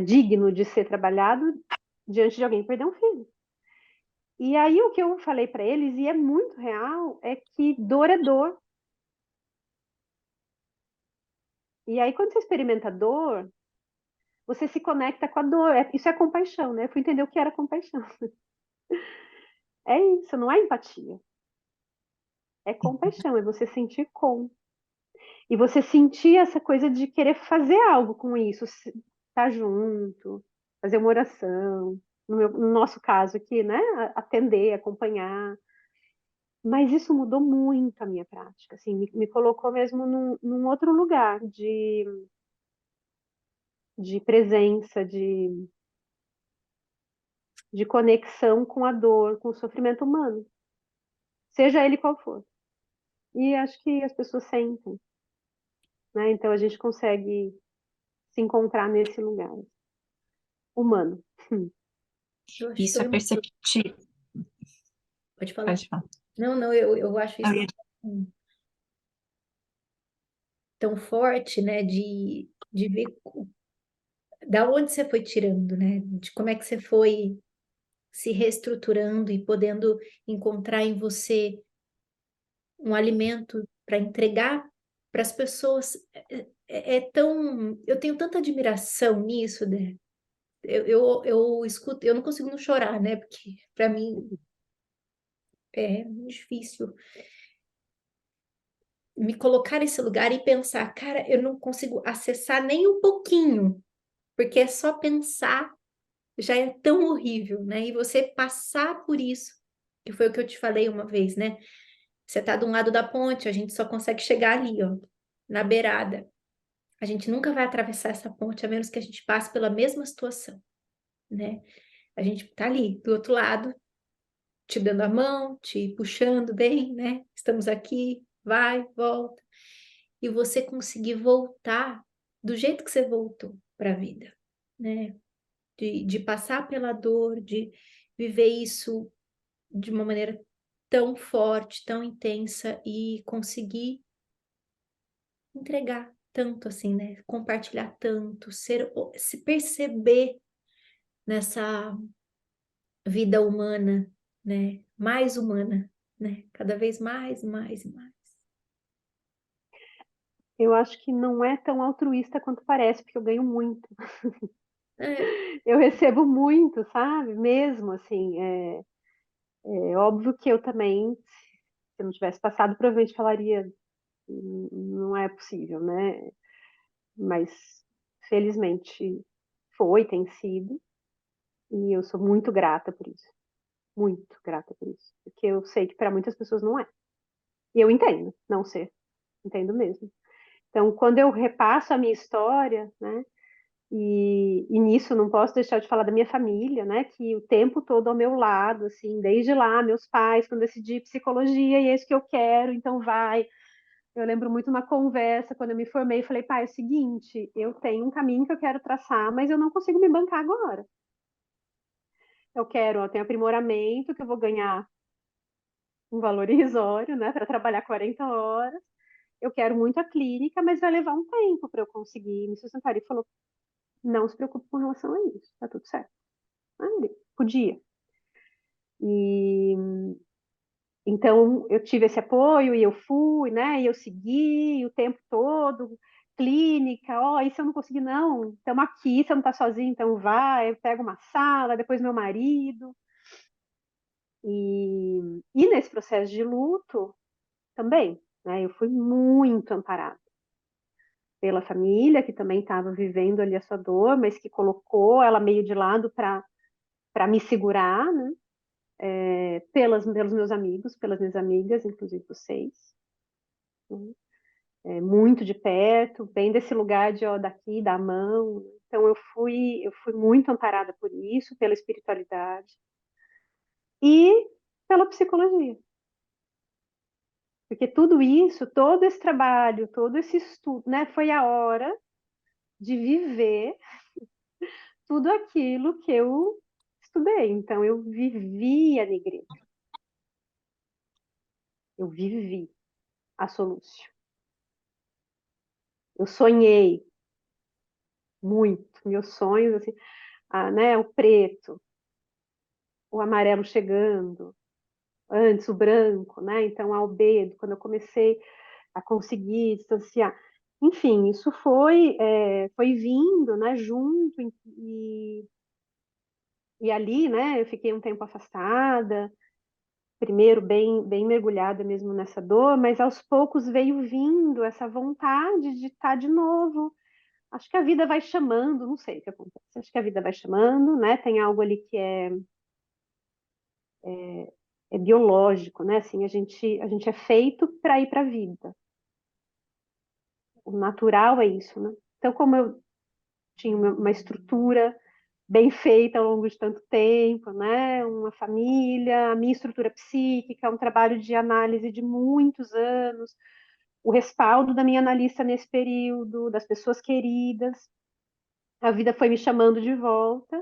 digno de ser trabalhado diante de alguém que perdeu um filho. E aí o que eu falei para eles, e é muito real, é que dor é dor. E aí quando você experimenta dor, você se conecta com a dor. Isso é compaixão, né? Eu fui entender o que era compaixão. É isso, não é empatia. É compaixão, é você sentir com. E você sentir essa coisa de querer fazer algo com isso, estar junto, fazer uma oração. No nosso caso aqui, né? Atender, acompanhar. Mas isso mudou muito a minha prática, assim, me colocou mesmo num outro lugar de presença, de conexão com a dor, com o sofrimento humano, seja ele qual for. E acho que as pessoas sentem, né? Então a gente consegue se encontrar nesse lugar humano. Eu acho Isso tão é perceptível. Pode falar. Pode falar. Não, eu acho isso tão forte, né? De ver da onde você foi tirando, né? De como é que você foi se reestruturando e podendo encontrar em você um alimento para entregar para as pessoas. Tão. Eu tenho tanta admiração nisso, né? Eu escuto, eu não consigo não chorar, né? Porque para mim é muito difícil me colocar nesse lugar e pensar, cara, eu não consigo acessar nem um pouquinho, porque é só pensar já é tão horrível, né? E você passar por isso, que foi o que eu te falei uma vez, né? Você tá de um lado da ponte, a gente só consegue chegar ali, ó, na beirada. A gente nunca vai atravessar essa ponte a menos que a gente passe pela mesma situação, né? A gente tá ali do outro lado, te dando a mão, te puxando bem, né? Estamos aqui, vai, volta. E você conseguir voltar do jeito que você voltou para a vida, né? De passar pela dor, de viver isso de uma maneira tão forte, tão intensa e conseguir entregar tanto assim, né? Compartilhar tanto, se perceber nessa vida humana, né? Mais humana, né? Cada vez mais, mais e mais. Eu acho que não é tão altruísta quanto parece, porque eu ganho muito. É, Eu recebo muito, sabe? Mesmo assim, é óbvio que eu também, se eu não tivesse passado, provavelmente falaria, não é possível, né? Mas felizmente foi, tem sido, e eu sou muito grata por isso, porque eu sei que para muitas pessoas não é. E eu entendo não ser, entendo mesmo. Então, quando eu repasso a minha história, né? E nisso não posso deixar de falar da minha família, né? Que o tempo todo ao meu lado, assim, desde lá, meus pais, quando eu decidi psicologia e é isso que eu quero, então vai. Eu lembro muito uma conversa quando eu me formei, falei, pai, é o seguinte, eu tenho um caminho que eu quero traçar, mas eu não consigo me bancar agora. Eu tenho aprimoramento que eu vou ganhar um valor irrisório, né, para trabalhar 40 horas. Eu quero muito a clínica, mas vai levar um tempo para eu conseguir me sustentar. Ele falou, não se preocupe com relação a isso, tá tudo certo. Ah, ele podia. E então eu tive esse apoio e eu fui, né? E eu segui o tempo todo, clínica, ó, e se eu não conseguir, não, estamos aqui, você não está sozinho, então vai, eu pego uma sala, depois meu marido. E nesse processo de luto também, né? Eu fui muito amparada pela família, que também estava vivendo ali a sua dor, mas que colocou ela meio de lado para me segurar, né? Pelos meus amigos, pelas minhas amigas, inclusive vocês, né? Muito de perto, bem desse lugar de ó, daqui, da mão. Então eu fui muito amparada por isso, pela espiritualidade e pela psicologia. Porque tudo isso, todo esse trabalho, todo esse estudo, né, foi a hora de viver tudo aquilo que eu estudei. Então eu vivia na igreja, eu vivi a solução. Eu sonhei muito, meus sonhos assim, né, o preto, o amarelo chegando, antes o branco, né? Então, albedo, quando eu comecei a conseguir distanciar. Enfim, isso foi vindo, né, junto, e ali, né, eu fiquei um tempo afastada, primeiro bem mergulhada mesmo nessa dor, mas aos poucos veio vindo essa vontade de estar de novo. Acho que a vida vai chamando, não sei o que acontece, acho que a vida vai chamando, né, tem algo ali que é biológico, né? Assim, a gente é feito para ir para a vida. O natural é isso, né? Então, como eu tinha uma estrutura bem feita ao longo de tanto tempo, né? Uma família, a minha estrutura psíquica, um trabalho de análise de muitos anos, o respaldo da minha analista nesse período, das pessoas queridas, a vida foi me chamando de volta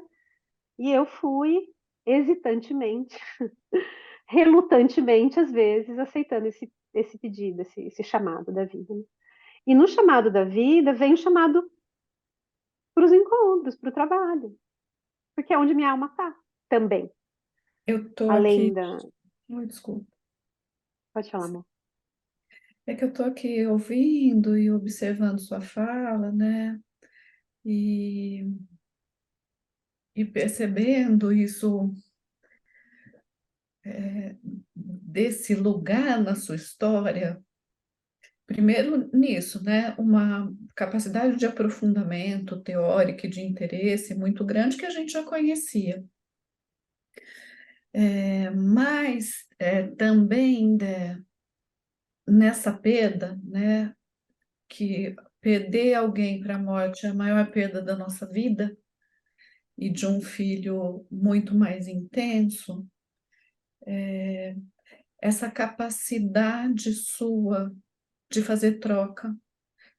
e eu fui hesitantemente relutantemente, às vezes, aceitando esse pedido, esse chamado da vida. Né? E no chamado da vida vem o chamado para os encontros, para o trabalho, porque é onde minha alma está também, Eu tô além aqui. da. Oi, desculpa. Pode falar, amor. É que eu tô aqui ouvindo e observando sua fala, né? E, e percebendo isso, desse lugar na sua história. Primeiro nisso, né? Uma capacidade de aprofundamento teórico e de interesse muito grande que a gente já conhecia. Mas também nessa perda, né? Que perder alguém para a morte é a maior perda da nossa vida e de um filho muito mais intenso, essa capacidade sua de fazer troca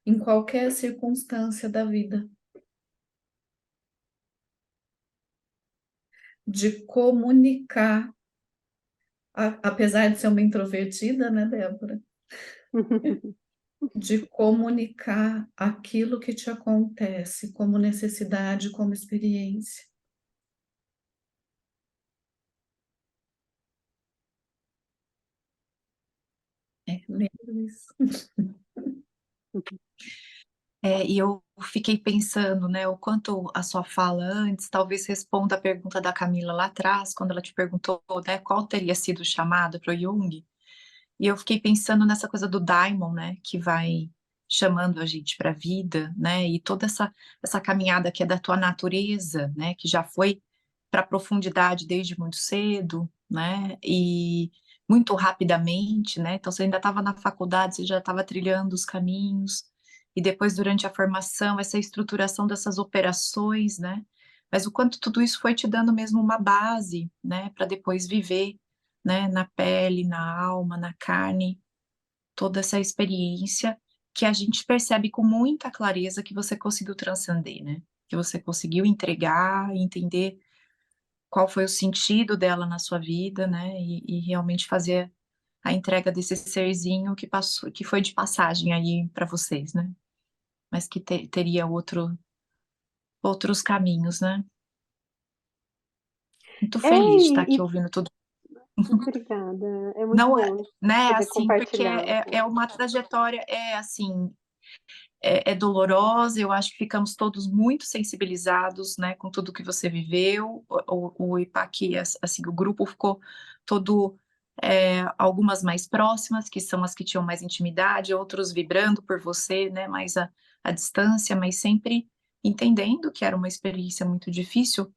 em qualquer circunstância da vida, de comunicar, apesar de ser uma introvertida, né, Débora? De comunicar aquilo que te acontece como necessidade, como experiência. Lembro isso. E eu fiquei pensando, né, o quanto a sua fala antes talvez responda a pergunta da Camila lá atrás, quando ela te perguntou, né, qual teria sido o chamado para o Jung. E eu fiquei pensando nessa coisa do daimon, né, que vai chamando a gente para a vida, né, e toda essa caminhada que é da tua natureza, né, que já foi para a profundidade desde muito cedo, né, e muito rapidamente, né, então você ainda estava na faculdade, você já estava trilhando os caminhos, e depois durante a formação, essa estruturação dessas operações, né? Mas o quanto tudo isso foi te dando mesmo uma base, né, para depois viver, né, na pele, na alma, na carne, toda essa experiência que a gente percebe com muita clareza que você conseguiu transcender, né? Que você conseguiu entregar, entender qual foi o sentido dela na sua vida, né? E realmente fazer a entrega desse serzinho que passou, que foi de passagem aí para vocês, né? Mas que teria outros caminhos, né? Muito É, feliz de estar aqui ouvindo tudo. obrigada. É muito Não, bom né, poder assim, porque compartilhar. é uma trajetória, assim, é dolorosa, eu acho que ficamos todos muito sensibilizados, né, com tudo que você viveu, o IPAC, assim, o grupo ficou todo, algumas mais próximas, que são as que tinham mais intimidade, outros vibrando por você, né, mais a distância, mas sempre entendendo que era uma experiência muito difícil,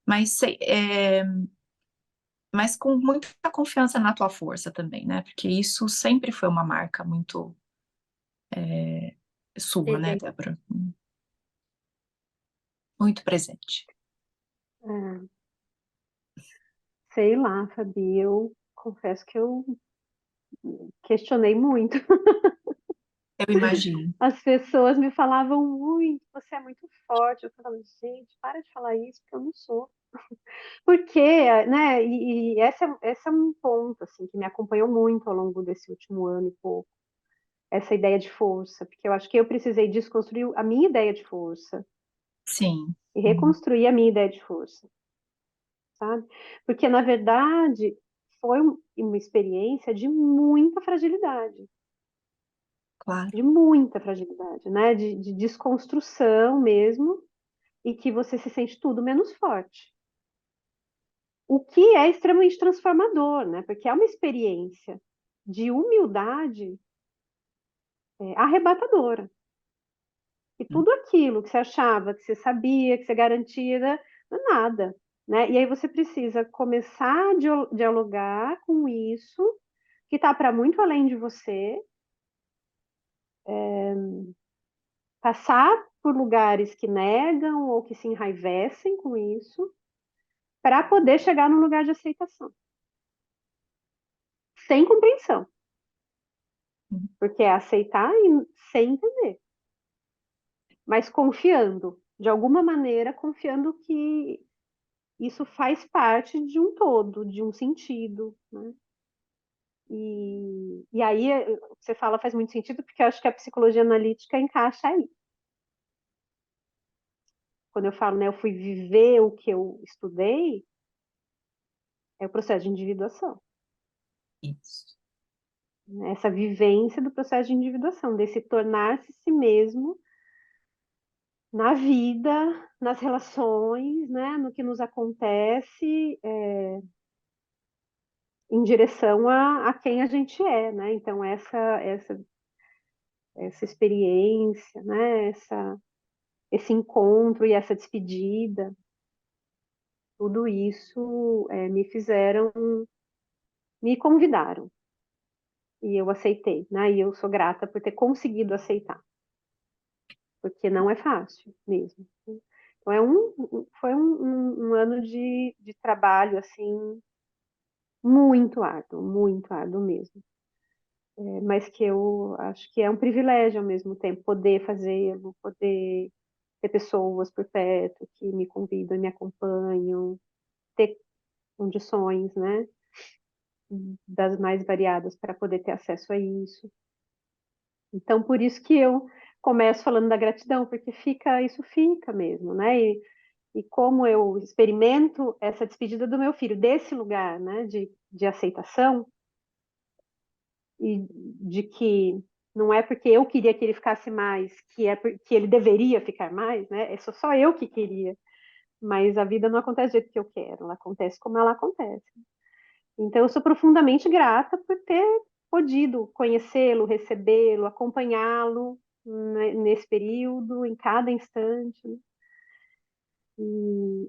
mas, mas com muita confiança na tua força também, né, porque isso sempre foi uma marca muito sua, né, Presente. Débora? Muito presente. É, sei lá, Fabi, eu confesso que eu questionei muito. Eu imagino. As pessoas me falavam muito, você é muito forte. Eu falava, gente, para de falar isso, porque eu não sou. Porque, né, e essa é um ponto, assim, que me acompanhou muito ao longo desse último ano e pouco. Essa ideia de força, porque eu acho que eu precisei desconstruir a minha ideia de força Sim. e Uhum. reconstruir a minha ideia de força, sabe? Porque, na verdade, foi uma experiência Claro. de muita fragilidade, né? De desconstrução mesmo, e que você se sente tudo menos forte. O que é extremamente transformador, né? Porque é uma experiência de humildade arrebatadora. E tudo aquilo que você achava, que você sabia, que você garantia, não é nada, né? E aí você precisa começar a dialogar com isso, que está para muito além de você, passar por lugares que negam ou que se enraivecem com isso, para poder chegar num lugar de aceitação. Sem compreensão, Uhum. porque é aceitar sem entender, mas confiando, de alguma maneira, confiando que isso faz parte de um todo, de um sentido, né? E aí você fala faz muito sentido, porque eu acho que a psicologia analítica encaixa aí. Quando eu falo, né, eu fui viver o que eu estudei, é o processo de individuação, Isso. né? Essa vivência do processo de individuação, desse tornar-se si mesmo na vida, nas relações, né, no que nos acontece, em direção a quem a gente é, né? Então essa experiência, né, esse encontro e essa despedida, tudo isso me convidaram e eu aceitei, né? E eu sou grata por ter conseguido aceitar, porque não é fácil mesmo. Então foi um ano de trabalho assim muito árduo mesmo. Mas que eu acho que é um privilégio ao mesmo tempo poder fazê-lo, poder ter pessoas por perto que me convidam e me acompanham, ter condições, né, das mais variadas para poder ter acesso a isso. Então, por isso que eu começo falando da gratidão, porque isso fica mesmo, né? E como eu experimento essa despedida do meu filho desse lugar, né, de aceitação e de que não é porque eu queria que ele ficasse mais, que é porque ele deveria ficar mais, né? É só eu que queria, mas a vida não acontece do jeito que eu quero, ela acontece como ela acontece. Então, eu sou profundamente grata por ter podido conhecê-lo, recebê-lo, acompanhá-lo nesse período, em cada instante, né?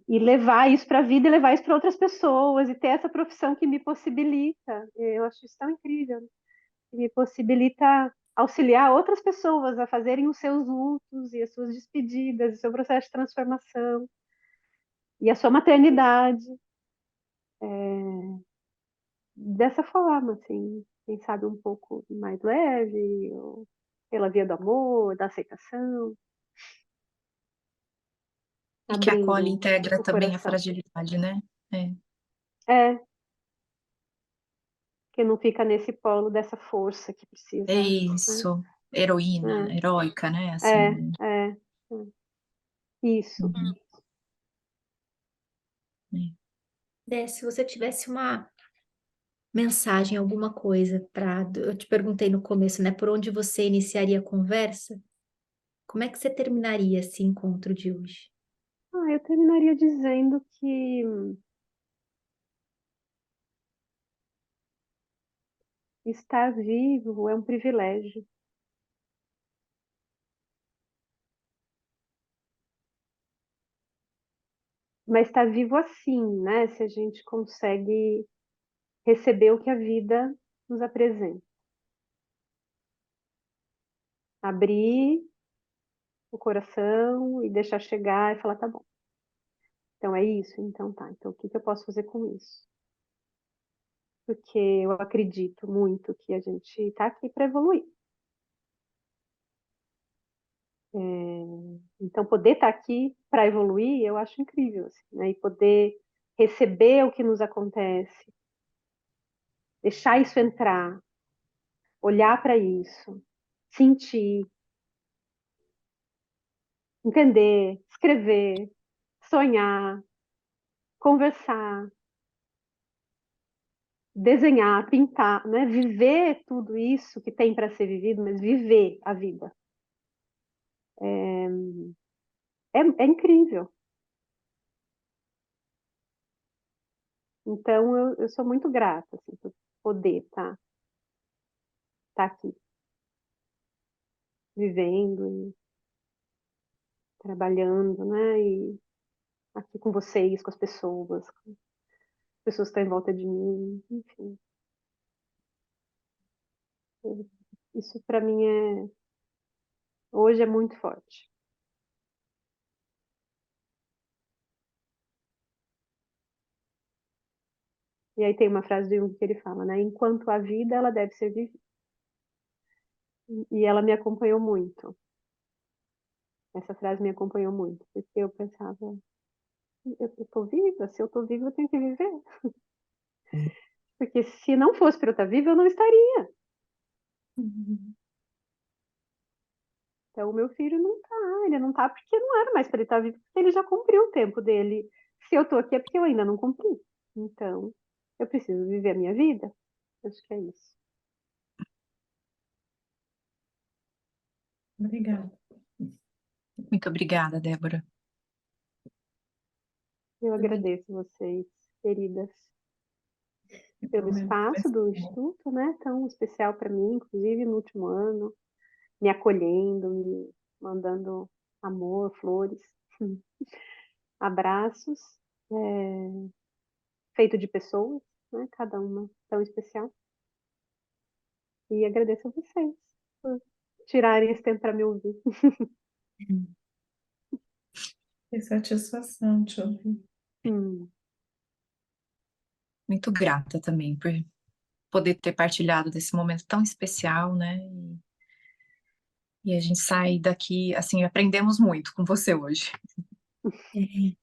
E levar isso para a vida e levar isso para outras pessoas, e ter essa profissão que me possibilita. Eu acho isso tão incrível, né? Que me possibilita. auxiliar outras pessoas a fazerem os seus lutos e as suas despedidas, o seu processo de transformação e a sua maternidade. Dessa forma, assim, quem sabe um pouco mais leve, ou pela via do amor, da aceitação, E que acolhe e abrindo integra o também a coração. fragilidade, né? É. É, que não fica nesse polo dessa força que precisa, É né? isso. Heroína, heróica, né? É, Assim. é, é, isso. Uhum. É. Dé, se você tivesse uma mensagem, alguma coisa para. Eu te perguntei no começo, né? Por onde você iniciaria a conversa? Como é que você terminaria esse encontro de hoje? Eu terminaria dizendo que estar vivo é um privilégio. Mas estar vivo assim, né? Se a gente consegue receber o que a vida nos apresenta. Abrir o coração e deixar chegar e falar, tá bom. Então é isso? Então tá. Então o que que eu posso fazer com isso? Porque eu acredito muito que a gente está aqui para evoluir. Então poder estar aqui para evoluir, eu acho incrível, assim, né? E poder receber o que nos acontece, deixar isso entrar, olhar para isso, sentir, entender, escrever, sonhar, conversar, desenhar, pintar, né? Viver tudo isso que tem para ser vivido, mas viver a vida. É incrível. Então eu sou muito grata assim, por poder tá aqui, vivendo e trabalhando, né? E aqui com vocês, com as pessoas que estão em volta de mim, enfim. Isso para mim hoje é muito forte. E aí tem uma frase do Jung que ele fala, né? Enquanto a vida, ela deve ser vivida. E ela me acompanhou muito. Essa frase me acompanhou muito, porque eu pensava, eu tô viva, se eu tô viva, eu tenho que viver. Porque se não fosse para eu estar viva, eu não estaria. Uhum. Então, o meu filho não tá, ele não tá porque não era mais para ele estar vivo, porque ele já cumpriu o tempo dele. Se eu tô aqui é porque eu ainda não cumpri. Então, eu preciso viver a minha vida. Acho que é isso. Obrigada. Muito obrigada, Débora. Eu Também. agradeço vocês, queridas, pelo Momento espaço do especial. Instituto, né? Tão especial para mim, inclusive no último ano, me acolhendo, me mandando amor, flores, abraços, feito de pessoas, né? Cada uma tão especial. E agradeço a vocês por tirarem esse tempo para me ouvir. Que satisfação te ouvir. Hum, Muito grata também por poder ter partilhado desse momento tão especial, né? E a gente sai daqui, assim, aprendemos muito com você hoje. É,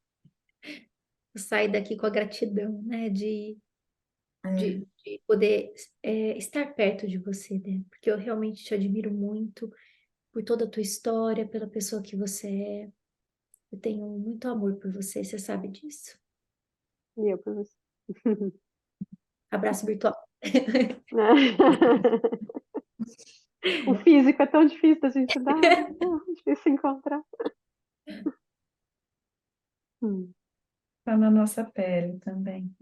eu saio daqui com a gratidão, né? De poder estar perto de você, né? Porque eu realmente te admiro muito por toda a tua história, pela pessoa que você é. Eu tenho muito amor por você, você sabe disso. e eu para você. Abraço virtual. O físico é tão difícil da gente dar, é difícil se encontrar. Hum, Está na nossa pele também.